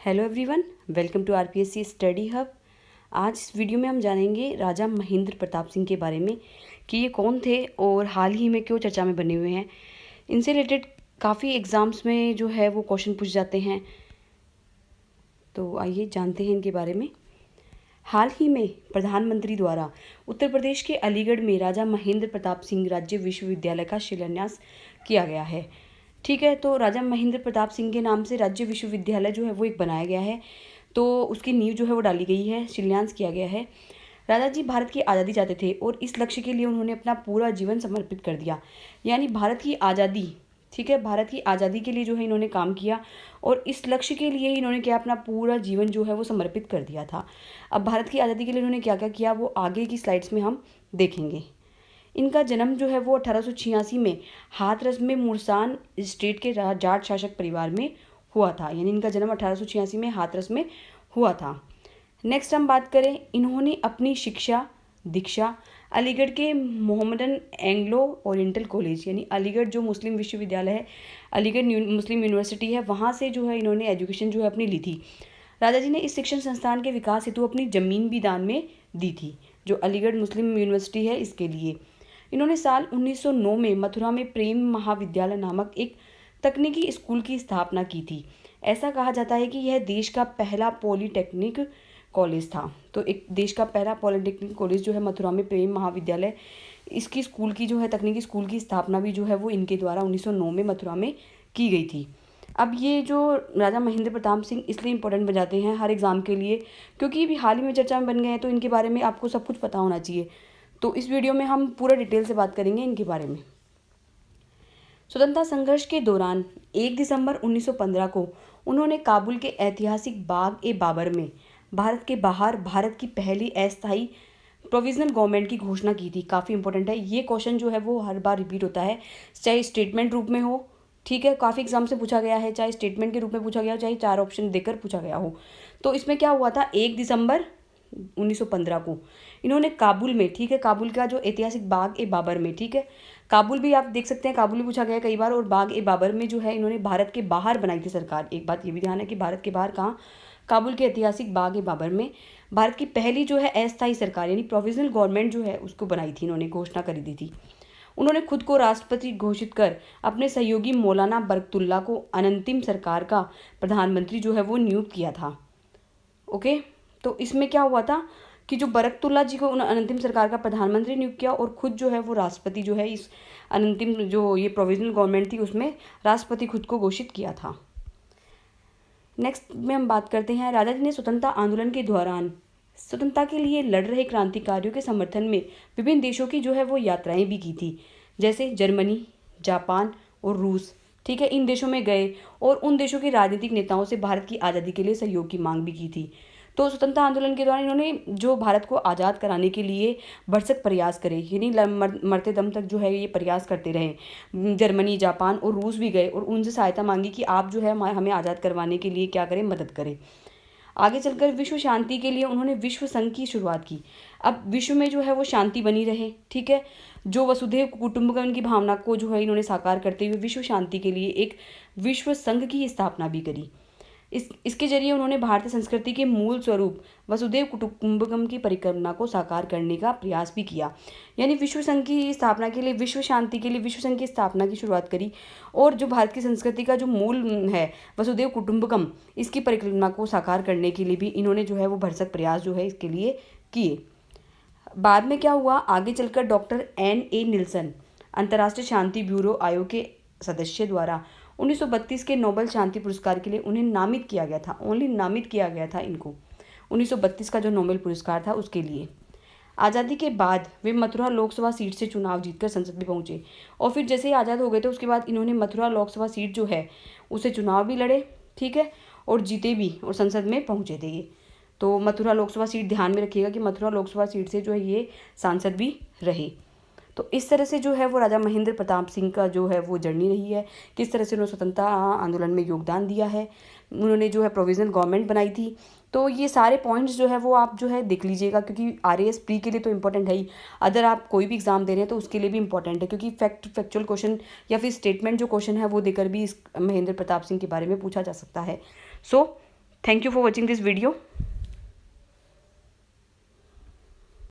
Hello everyone, welcome to RPSC study hub. आज इस video में हम जानेंगे राजा महेंद्र प्रताप सिंह के बारे में कि ये कौन थे और हाल ही में क्यों चर्चा में बने हुए हैं। इनसे रिलेटेड काफ़ी एग्ज़ाम्स में जो है वो क्वेश्चन पूछ जाते हैं, तो आइए जानते हैं इनके बारे में। हाल ही में प्रधानमंत्री द्वारा उत्तर प्रदेश के अलीगढ़ में राजा महेंद्र प्रताप सिंह राज्य विश्वविद्यालय का शिलान्यास किया गया है। ठीक है, तो राजा महेंद्र प्रताप सिंह के नाम से राज्य विश्वविद्यालय जो है वो एक बनाया गया है, तो उसकी नींव जो है वो डाली गई है, शिलान्यास किया गया है। राजा जी भारत की आज़ादी चाहते थे और इस लक्ष्य के लिए उन्होंने अपना पूरा जीवन समर्पित कर दिया। यानी भारत की आज़ादी, ठीक है, भारत की आज़ादी के लिए जो है इन्होंने काम किया और इस लक्ष्य के लिए इन्होंने क्या अपना पूरा जीवन जो है वो समर्पित कर दिया था। अब भारत की आज़ादी के लिए इन्होंने क्या क्या किया वो आगे की स्लाइड्स में हम देखेंगे। इनका जन्म जो है वो 1886 में हाथरस में मुरसान स्टेट के जाट शासक परिवार में हुआ था। यानी इनका जन्म 1886 में हाथरस में हुआ था। नेक्स्ट हम बात करें, इन्होंने अपनी शिक्षा दीक्षा अलीगढ़ के मोहम्मदन एंग्लो ओरिएंटल कॉलेज यानी अलीगढ़ जो मुस्लिम विश्वविद्यालय है, अलीगढ़ मुस्लिम यूनिवर्सिटी है, वहाँ से जो है इन्होंने एजुकेशन जो है अपनी ली थी। राजा जी ने इस शिक्षण संस्थान के विकास हेतु अपनी ज़मीन भी दान में दी थी, जो अलीगढ़ मुस्लिम यूनिवर्सिटी है इसके लिए। इन्होंने साल 1909 में मथुरा में प्रेम महाविद्यालय नामक एक तकनीकी स्कूल की स्थापना की थी। ऐसा कहा जाता है कि यह देश का पहला पॉलीटेक्निक कॉलेज था। तो एक देश का पहला पॉलीटेक्निक कॉलेज जो है मथुरा में प्रेम महाविद्यालय, इसकी स्कूल की जो है तकनीकी स्कूल की स्थापना भी जो है वो इनके द्वारा 1909 में मथुरा में की गई थी। अब ये जो राजा महेंद्र प्रताप सिंह इसलिए इंपॉर्टेंट बन जाते हैं हर एग्ज़ाम के लिए, क्योंकि अभी हाल ही में चर्चा में बन गए हैं, तो इनके बारे में आपको सब कुछ पता होना चाहिए। तो इस वीडियो में हम पूरा डिटेल से बात करेंगे इनके बारे में। स्वतंत्रता संघर्ष के दौरान 1 दिसंबर 1915 को उन्होंने काबुल के ऐतिहासिक बाग-ए-बाबर में भारत के बाहर भारत की पहली अस्थायी प्रोविजनल गवर्नमेंट की घोषणा की थी। काफ़ी इंपॉर्टेंट है ये क्वेश्चन जो है वो हर बार रिपीट होता है, चाहे स्टेटमेंट रूप में हो, ठीक है, काफ़ी एग्जाम से पूछा गया है, चाहे स्टेटमेंट के रूप में पूछा गया हो, चाहे 4 ऑप्शन देकर पूछा गया हो। तो इसमें क्या हुआ था, 1 दिसंबर 1915 को इन्होंने काबुल में, ठीक है, काबुल का जो ऐतिहासिक बाग-ए-बाबर में, ठीक है, काबुल भी आप देख सकते हैं, काबुल भी पूछा गया कई बार, और बाग-ए-बाबर में जो है इन्होंने भारत के बाहर बनाई थी सरकार। एक बात ये भी ध्यान है कि भारत के बाहर कहाँ, काबुल के ऐतिहासिक बाग-ए-बाबर में भारत की पहली जो है अस्थायी सरकार यानी प्रोविजनल गवर्नमेंट जो है उसको बनाई थी, इन्होंने घोषणा करी दी थी। उन्होंने खुद को राष्ट्रपति घोषित कर अपने सहयोगी मौलाना बरकतुल्ला को अनंतिम सरकार का प्रधानमंत्री जो है वो नियुक्त किया था। ओके, तो इसमें क्या हुआ था कि जो बरकतुल्ला जी को अनंतिम सरकार का प्रधानमंत्री नियुक्त किया और खुद जो है वो राष्ट्रपति जो है इस अनंतिम जो ये प्रोविजनल गवर्नमेंट थी उसमें राष्ट्रपति खुद को घोषित किया था। नेक्स्ट में हम बात करते हैं, राजा जी ने स्वतंत्रता आंदोलन के दौरान स्वतंत्रता के लिए लड़ रहे क्रांतिकारियों के समर्थन में विभिन्न देशों की जो है वो यात्राएं भी की थी, जैसे जर्मनी, जापान और रूस, ठीक है, इन देशों में गए और उन देशों के राजनीतिक नेताओं से भारत की आज़ादी के लिए सहयोग की मांग भी की थी। तो स्वतंत्रता आंदोलन के दौरान इन्होंने जो भारत को आज़ाद कराने के लिए भरसक प्रयास करे, यानी मरते दम तक जो है ये प्रयास करते रहे। जर्मनी, जापान और रूस भी गए और उनसे सहायता मांगी कि आप जो है हमें आज़ाद करवाने के लिए क्या करें, मदद करें। आगे चलकर विश्व शांति के लिए उन्होंने विश्व संघ की शुरुआत की। अब विश्व में जो है वो शांति बनी रहे, ठीक है, जो वसुधैव कुटुंबकम की भावना को जो है इन्होंने साकार करते हुए विश्व शांति के लिए एक विश्व संघ की स्थापना भी करी। इसके जरिए उन्होंने भारतीय संस्कृति के मूल स्वरूप वसुधैव कुटुंबकम की परिकल्पना को साकार करने का प्रयास भी किया। यानी विश्व संघ की स्थापना के लिए, विश्व शांति के लिए विश्व संघ की स्थापना की शुरुआत करी और जो भारत की संस्कृति का जो मूल है वसुधैव कुटुंबकम, इसकी परिकल्पना को साकार करने के लिए भी इन्होंने जो है वो भरसक प्रयास जो है इसके लिए किए। बाद में क्या हुआ, आगे चलकर डॉक्टर N.A. निल्सन अंतर्राष्ट्रीय शांति ब्यूरो आयोग के सदस्य द्वारा 1932 के नोबेल शांति पुरस्कार के लिए उन्हें नामित किया गया था। ओनली नामित किया गया था इनको 1932 का जो नोबेल पुरस्कार था उसके लिए। आज़ादी के बाद वे मथुरा लोकसभा सीट से चुनाव जीतकर संसद में पहुंचे और फिर जैसे ही आज़ाद हो गए थे उसके बाद इन्होंने मथुरा लोकसभा सीट जो है उसे चुनाव भी लड़े, ठीक है, और जीते भी और संसद में पहुँचे थे ये। तो मथुरा लोकसभा सीट ध्यान में रखिएगा कि मथुरा लोकसभा सीट से जो है ये सांसद भी रहे। तो इस तरह से जो है वो राजा महेंद्र प्रताप सिंह का जो है वो जर्नी रही है, किस तरह से उन्होंने स्वतंत्रता आंदोलन में योगदान दिया है, उन्होंने जो है प्रोविजनल गवर्नमेंट बनाई थी। तो ये सारे पॉइंट्स जो है वो आप जो है देख लीजिएगा, क्योंकि आरएएस प्री के लिए तो इंपॉर्टेंट है ही, अदर आप कोई भी एग्जाम दे रहे हैं तो उसके लिए भी इंपॉर्टेंट है, क्योंकि फैक्चुअल क्वेश्चन या फिर स्टेटमेंट जो क्वेश्चन है वो देकर भी इस महेंद्र प्रताप सिंह के बारे में पूछा जा सकता है। So thank you for watching this video.